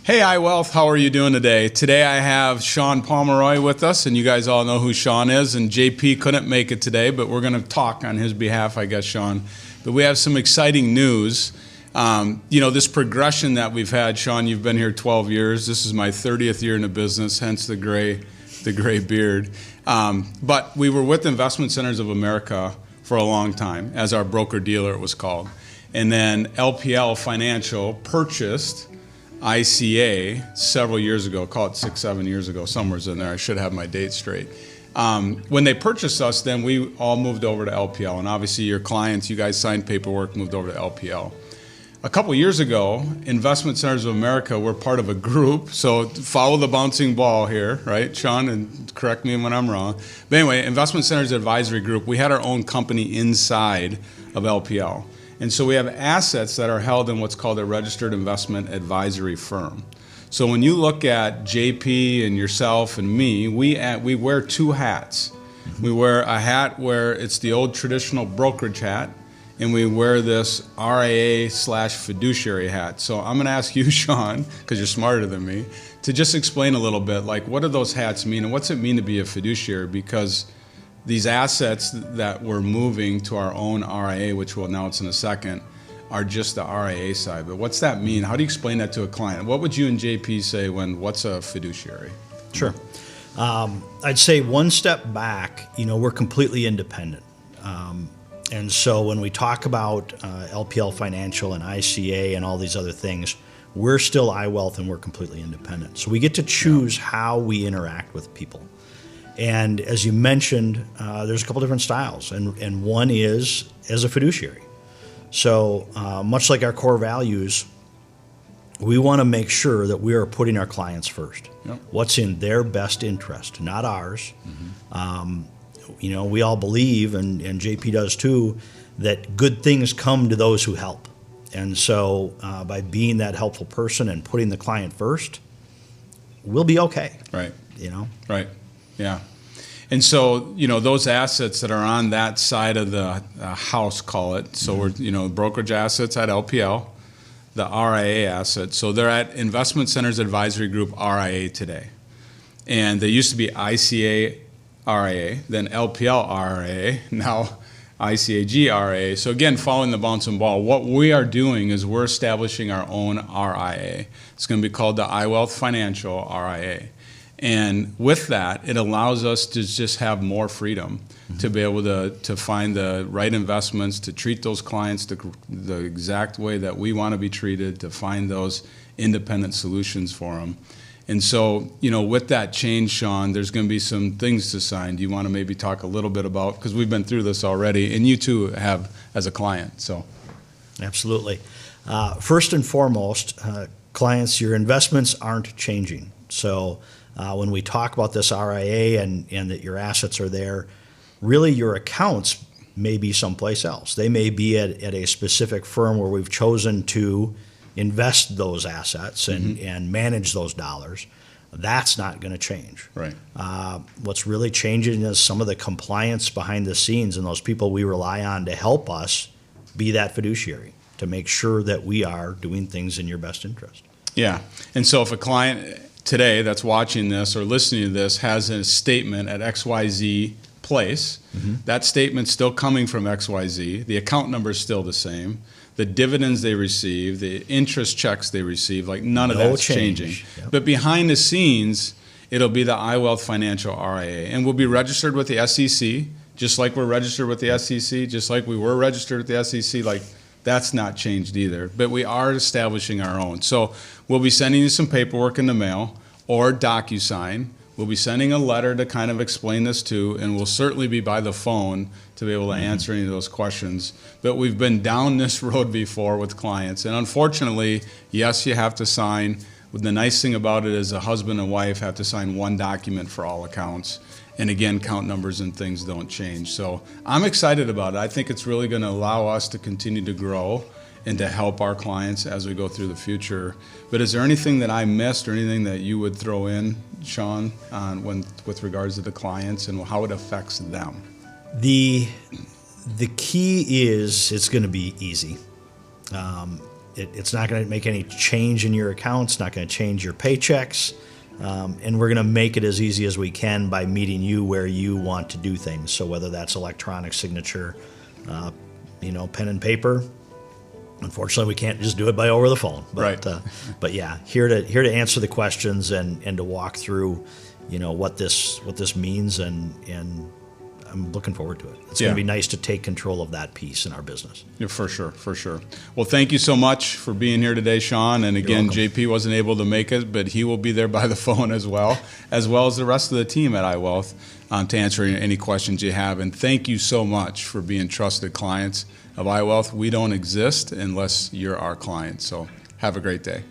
Hey iWealth, how are you doing today? Today I have Shawn Pomeroy with us, and you guys all know who Shawn is, and JP couldn't make it today, but we're going to talk on his behalf, I guess, Shawn. But we have some exciting news. This progression that we've had, Shawn, you've been here 12 years. This is my 30th year in the business, hence the gray beard. But we were with Investment Centers of America for a long time, as our broker-dealer it was called. And then LPL Financial purchased ICA several years ago, call it 6-7 years ago, somewhere's in there. I should have my date straight. When they purchased us, then we all moved over to LPL, and obviously your clients, you guys signed paperwork, moved over to LPL. A couple years ago, Investment Centers of America were part of a group, so follow the bouncing ball here, right, Shawn, and correct me when I'm wrong. But anyway, Investment Centers Advisory Group, we had our own company inside of LPL. And so we have assets that are held in what's called a registered investment advisory firm. So when you look at JP and yourself and me, we wear two hats. We wear a hat where it's the old traditional brokerage hat, and we wear this RIA/fiduciary hat. So I'm going to ask you, Shawn, because you're smarter than me, to just explain a little bit, like what do those hats mean and what's it mean to be a fiduciary? Because these assets that we're moving to our own RIA, which we'll announce in a second, are just the RIA side. But what's that mean? How do you explain that to a client? What would you and JP say what's a fiduciary? Sure. I'd say one step back, we're completely independent. And so when we talk about LPL Financial and ICA and all these other things, we're still iWealth and we're completely independent. So we get to choose how we interact with people. And as you mentioned, there's a couple different styles, and one is as a fiduciary. So much like our core values, we want to make sure that we are putting our clients first. Yep. What's in their best interest, not ours. Mm-hmm. We all believe, and JP does too, that good things come to those who help. And so by being that helpful person and putting the client first, we'll be okay. Right. Right. Yeah. And so, those assets that are on that side of the house, call it, so we're, brokerage assets at LPL, the RIA assets, so they're at Investment Centers Advisory Group RIA today. And they used to be ICA RIA, then LPL RIA, now ICAG RIA. So again, following the bouncing ball, what we are doing is we're establishing our own RIA. It's going to be called the iWealth Financial RIA. And with that, it allows us to just have more freedom to be able to find the right investments, to treat those clients the exact way that we want to be treated, to find those independent solutions for them. And so, with that change, Shawn, there's going to be some things to sign. Do you want to maybe talk a little bit about, because we've been through this already, and you too have as a client. So, absolutely. First and foremost, clients, your investments aren't changing. So when we talk about this RIA and that your assets are there, really your accounts may be someplace else. They may be at a specific firm where we've chosen to invest those assets and manage those dollars. That's not going to change. Right. What's really changing is some of the compliance behind the scenes and those people we rely on to help us be that fiduciary, to make sure that we are doing things in your best interest. Yeah. And so if a client today that's watching this or listening to this has a statement at XYZ place, that statement's still coming from XYZ, the account number is still the same, the dividends they receive, the interest checks they receive, like none of that's changing. Yep. But behind the scenes, it'll be the iWealth Financial RIA, and we'll be registered with the SEC, just like we're registered with the SEC, just like we were registered with the SEC, like that's not changed either. But we are establishing our own. So we'll be sending you some paperwork in the mail or DocuSign. We'll be sending a letter to kind of explain this to, and we'll certainly be by the phone to be able to answer any of those questions. But we've been down this road before with clients, and unfortunately, yes, you have to sign. The nice thing about it is a husband and wife have to sign one document for all accounts. And again, count numbers and things don't change. So I'm excited about it. I think it's really going to allow us to continue to grow and to help our clients as we go through the future. But is there anything that I missed or anything that you would throw in, Shawn, with regards to the clients and how it affects them? The key is it's going to be easy. It's not going to make any change in your accounts, not going to change your paychecks, and we're going to make it as easy as we can by meeting you where you want to do things. So whether that's electronic signature, pen and paper. Unfortunately, we can't just do it by over the phone. But, Right. But yeah, here to answer the questions and to walk through, what this means, and I'm looking forward to it. It's going to be nice to take control of that piece in our business. Yeah, for sure. Well, thank you so much for being here today, Shawn. And again, JP wasn't able to make it, but he will be there by the phone as well as the rest of the team at iWealth to answer any questions you have. And thank you so much for being trusted clients of iWealth. We don't exist unless you're our client. So have a great day.